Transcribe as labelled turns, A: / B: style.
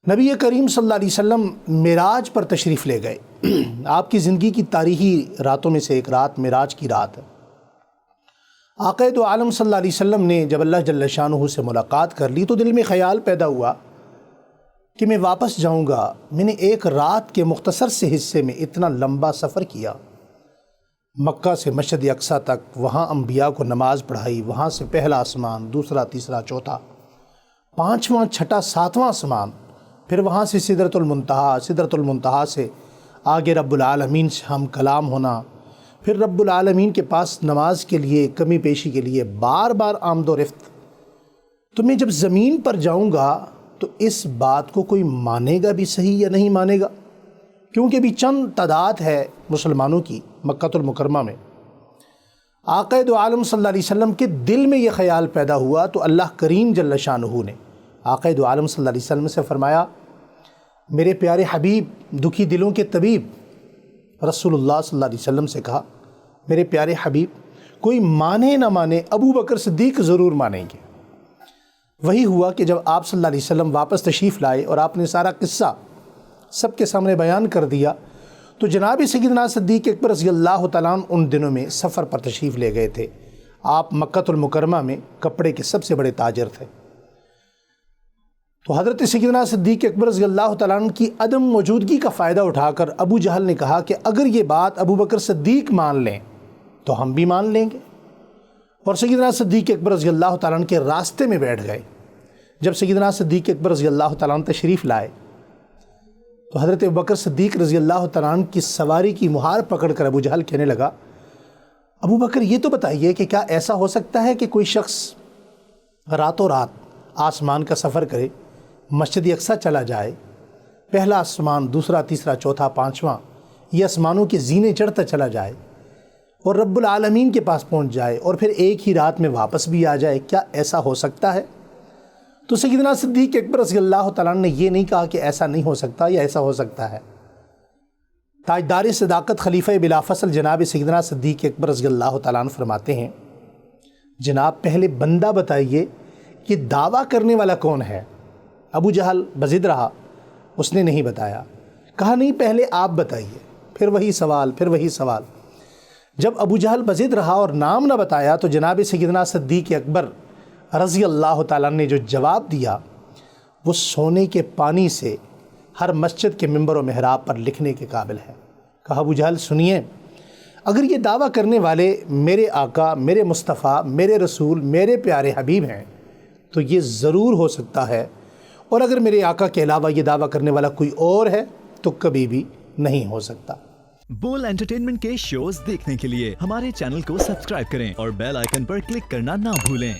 A: نبی کریم صلی اللہ علیہ وسلم معراج پر تشریف لے گئے۔ آپ کی زندگی کی تاریخی راتوں میں سے ایک رات معراج کی رات ہے۔ آقا دو عالم صلی اللہ علیہ وسلم نے جب اللہ جل شانہ سے ملاقات کر لی تو دل میں خیال پیدا ہوا کہ میں واپس جاؤں گا۔ میں نے ایک رات کے مختصر سے حصے میں اتنا لمبا سفر کیا، مکہ سے مسجد اقصیٰ تک، وہاں انبیاء کو نماز پڑھائی، وہاں سے پہلا آسمان، دوسرا، تیسرا، چوتھا، پانچواں، چھٹا، ساتواں آسمان، پھر وہاں سے سدرۃ المنتہا سے آگے رب العالمین سے ہم کلام ہونا، پھر رب العالمین کے پاس نماز کے لیے، کمی پیشی کے لیے بار بار آمد و رفت۔ تو میں جب زمین پر جاؤں گا تو اس بات کو کوئی مانے گا بھی صحیح یا نہیں مانے گا، کیونکہ بھی چند تعداد ہے مسلمانوں کی مکہ المکرمہ میں۔ آقا دو عالم صلی اللہ علیہ وسلم کے دل میں یہ خیال پیدا ہوا تو اللہ کریم جل شانہ نے آقا دو عالم صلی اللہ علیہ وسلم سے فرمایا، میرے پیارے حبیب، دکھی دلوں کے طبیب، رسول اللہ صلی اللہ علیہ وسلم سے کہا، میرے پیارے حبیب، کوئی مانے نہ مانے ابو بکر صدیق ضرور مانیں گے۔ وہی ہوا کہ جب آپ صلی اللہ علیہ وسلم واپس تشریف لائے اور آپ نے سارا قصہ سب کے سامنے بیان کر دیا تو جناب سیدنا صدیق اکبر رضی اللہ تعالیٰ عنہ ان دنوں میں سفر پر تشریف لے گئے تھے۔ آپ مکہ المکرمہ میں کپڑے کے سب سے بڑے تاجر تھے۔ تو حضرت سیدنا صدیق اکبر رضی اللہ تعالیٰ عنہ کی عدم موجودگی کا فائدہ اٹھا کر ابو جہل نے کہا کہ اگر یہ بات ابو بکر صدیق مان لیں تو ہم بھی مان لیں گے، اور سیدنا صدیق اکبر رضی اللہ تعالیٰ عنہ کے راستے میں بیٹھ گئے۔ جب سیدنا صدیق اکبر رضی اللہ تعالیٰ عنہ تشریف لائے تو حضرت ابو بکر صدیق رضی اللہ تعالیٰ عنہ کی سواری کی مہار پکڑ کر ابو جہل کہنے لگا، ابو بکر یہ تو بتائیے کہ کیا ایسا ہو سکتا ہے کہ کوئی شخص راتوں رات آسمان کا سفر کرے، مسجد اقصیٰ چلا جائے، پہلا آسمان، دوسرا، تیسرا، چوتھا، پانچواں، یہ آسمانوں کے زینے چڑھتا چلا جائے اور رب العالمین کے پاس پہنچ جائے اور پھر ایک ہی رات میں واپس بھی آ جائے، کیا ایسا ہو سکتا ہے؟ تو سیدنا صدیق اکبر رضی اللہ تعالیٰ عنہ نے یہ نہیں کہا کہ ایسا نہیں ہو سکتا یا ایسا ہو سکتا ہے۔ تاجدار صداقت خلیفہ بلا فصل جناب سیدنا صدیق اکبر رضی اللہ تعالیٰ عنہ فرماتے ہیں، جناب پہلے بندہ بتائیے کہ دعویٰ کرنے والا کون ہے؟ ابو جہل بضد رہا، اس نے نہیں بتایا، کہا نہیں پہلے آپ بتائیے، پھر وہی سوال۔ جب ابو جہل بضد رہا اور نام نہ بتایا تو جناب سیدنا صدیق اکبر رضی اللہ تعالیٰ نے جو جواب دیا وہ سونے کے پانی سے ہر مسجد کے ممبر و محراب پر لکھنے کے قابل ہے۔ کہا ابو جہل سنیے، اگر یہ دعویٰ کرنے والے میرے آقا، میرے مصطفیٰ، میرے رسول، میرے پیارے حبیب ہیں تو یہ ضرور ہو سکتا ہے، اور اگر میرے آقا کے علاوہ یہ دعویٰ کرنے والا کوئی اور ہے تو کبھی بھی نہیں ہو سکتا۔
B: بول انٹرٹینمنٹ کے شوز دیکھنے کے لیے ہمارے چینل کو سبسکرائب کریں اور بیل آئیکن پر کلک کرنا نہ بھولیں۔